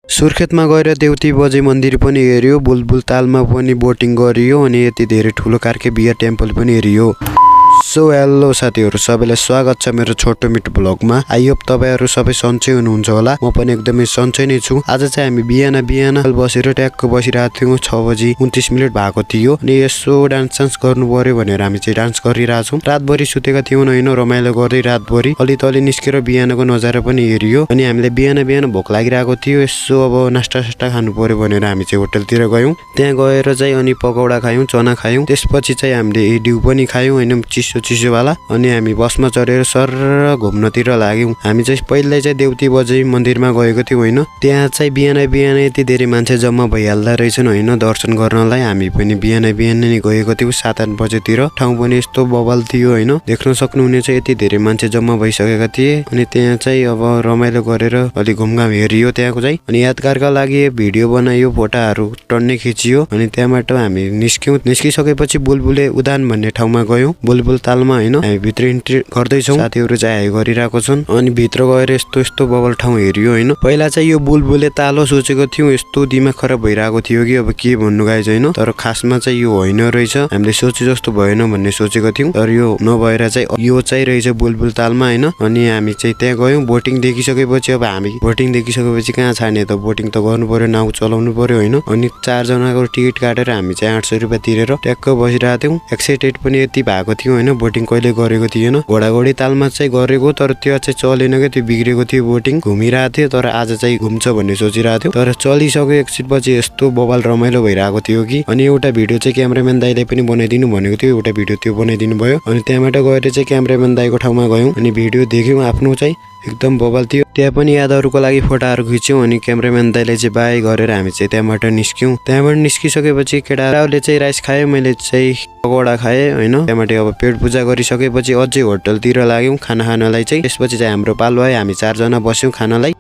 सुर्खेतमा गएर देउती बजे मन्दिर पनि हेरियो, बुलबुल तालमा पनि बोटिङ गरियो अनि यति धेरै ठुलो कार्के बियर टेम्पल पनि हेरियो। सो हेलो साथीहरु, सबैलाई स्वागत छ मेरो छोटो मिठो ब्लगमा। आई होप तपाईहरु सबै सन्चै हुनुहुन्छ होला। म पनि एकदमै सन्चै नै छु। आज चाहिँ हामी बिहान बसेर ट्याक्क बसिरहेको थियौं। 6:29 भएको थियो अनि यसो डान्स गर्नु पर्यो भनेर हामी चाहिँ डान्स गरिरहेछौं। रातभरि सुतेका थियौं हैन, रमाइलो गर्दै रातभरि अलि निस्केर बिहानको नजारा पनि हेरियो अनि हामीले बिहान भोक लागिरहेको थियो। यसो अब नास्ता खानु पर्यो भनेर हामी चाहिँ होटलतिर गयौं। त्यहाँ गएर चाहिँ अनि पकौडा खायौं, चना खायौं। त्यसपछि चाहिँ हामीले ड्यु पनि खायौं हैन, चिसो वाला। अनि हामी बसमा चढेर सर घुम्नतिर लाग्यौं। हामी चाहिँ पहिल्यै चाहिँ देउती बजे मन्दिरमा गएको थियौं हैन। त्यहाँ चाहिँ बिहान यति धेरै मान्छे जम्मा भइहाल्दा रहेछन् हैन दर्शन गर्नलाई। हामी पनि बिहान नै गएको थियौं 7-8 बजेतिर। ठाउँ पनि यस्तो बवाल थियो हैन, देख्न सक्नुहुनेछ यति धेरै मान्छे जम्मा भइसकेका थिए। अनि त्यहाँ चाहिँ अब रमाइलो गरेर अलि घुमघाम हेरियो त्यहाँको चाहिँ। अनि यादगारका लागि भिडियो बनाइयो, फोटाहरू टन्नै खिचियो। अनि त्यहाँबाट हामी निस्किसकेपछि बुलबुले उदान भन्ने ठाउँमा गयौं। बुलबुल तालमा हैन हामी भित्र इन्ट्री गर्दै छौं। साथीहरु चाहिँ हाइ गरिरहेको छन् अनि भित्र गएर यस्तो बबल ठाउँ हेरियो हैन। पहिला चाहिँ यो बुलबुले तालो सोचेको थियौं, यस्तो दिमाग खराब भइरहेको थियो कि अब के भन्नु गाइज हैन। तर खासमा चाहिँ यो होइन रहेछ, हामीले सोचे जस्तो भएन भन्ने सोचेको थियौं। तर यो नभएर चाहिँ यो चाहिँ रहेछ बुलबुल तालमा हैन। अनि हामी चाहिँ त्यहाँ गयौं। बोटिङ देखिसकेपछि अब हामी बोटिङ देखिसकेपछि कहाँ छाड्ने त, बोटिङ त गर्नु पर्यो, नाउ चलाउनु पर्यो हैन। अनि 4 जनाको टिकट काटेर हामी चाहिँ 800 रुपैयाँ तिरेर ट्याक्क बसिरहेको थियौं। एक्साइटेड पनि यति भएको थियो हैन, बोटिङ कहिले गरेको थिएन। घोडाघोडी तालमा चाहिँ गरेको, तर त्यो चाहिँ चलेन के, त्यो बिग्रेको थियो। बोटिङ घुमिरहेको थियो, तर आज चाहिँ घुम्छ भन्ने सोचिरहेको थियो। तर चलिसक्यो एकछिनपछि यस्तो बवाल रमाइलो भइरहेको थियो कि। अनि एउटा भिडियो चाहिँ क्यामेराम्यान दाइले पनि बनाइदिनु भनेको थियो, एउटा भिडियो त्यो बनाइदिनु भयो। अनि त्यहाँबाट गएर चाहिँ क्यामेराम्यान दाइको ठाउँमा गयौं अनि भिडियो देख्यौं आफ्नो चाहिँ एकदम बवाल थियो। त्यहाँ पनि यादहरुको लागि फोटाहरु खिच्यौं अनि क्यामेराम्यान दाइले चाहिँ बाइ गरेर हामी चाहिँ त्यहाँबाट निस्क्यौं। त्यहाँबाट निस्किसकेपछि केटाहरूले चाहिँ राइस खायो, मैले चाहिँ पकौडा खाए हैन। त्यहाँबाट अब पेट पूजा गरिसकेपछि अझै होटलतिर लाग्यौं खाना खानलाई चाहिँ। त्यसपछि चाहिँ हाम्रो पालो आयो, हामी 4 जना बस्यौं खानलाई।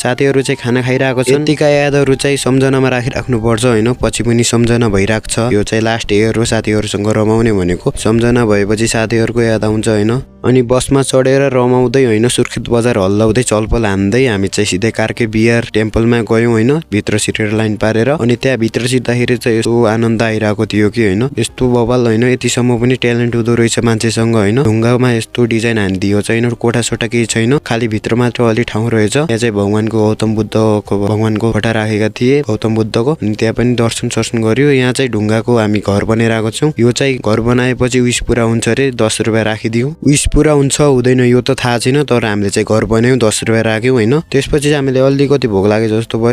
साथीहरु चाहिँ खाना खाइरहेको छन्। यतिका यादहरु चाहिँ सम्झनामा राखिराख्नु पर्छ हैन, पछि पनि सम्झना भइराख्छ। यो चाहिँ लास्ट इयर हो साथीहरुसँग रमाउने भनेको। सम्झना भएपछि साथीहरुको याद आउँछ हैन। अनि बसमा चढेर रमाउँदै हैन, सुर्खेत बजार हल्लाउँदै चलपल हान्दै हामी चाहिँ सिधै कार्के बियर टेम्पलमा गयौं हैन, भित्र सिटेर लाइन पारेर। अनि त्यहाँ भित्र सिर्दाखेरि चाहिँ यस्तो आनन्द आइरहेको थियो कि हैन, यस्तो बवाल हैन। यतिसम्म पनि ट्यालेन्ट हुँदो रहेछ मान्छेसँग हैन। ढुङ्गामा यस्तो डिजाइन हानिदियो छैन, कोठा सोटा केही छैन, खाली भित्र मात्र अलि ठाउँ रहेछ। त्यहाँ चाहिँ गौतम बुद्धको फोटा राखेका थिए, गौतम बुद्धको। अनि त्यहाँ पनि दर्शन गर्यो। यहाँ चाहिँ ढुङ्गाको हामी घर बनाइरहेको छौं। यो चाहिँ घर बनाएपछि विश पुरा हुन्छ रे, 10 रुपैयाँ राखिदियौ। विश पुरा हुन्छ हुँदैन यो त थाहा छैन, तर हामीले चाहिँ घर बनायौं, 10 रुपैयाँ राख्यौं हैन। त्यसपछि चाहिँ हामीले अलिकति भोक लागे जस्तो भयो।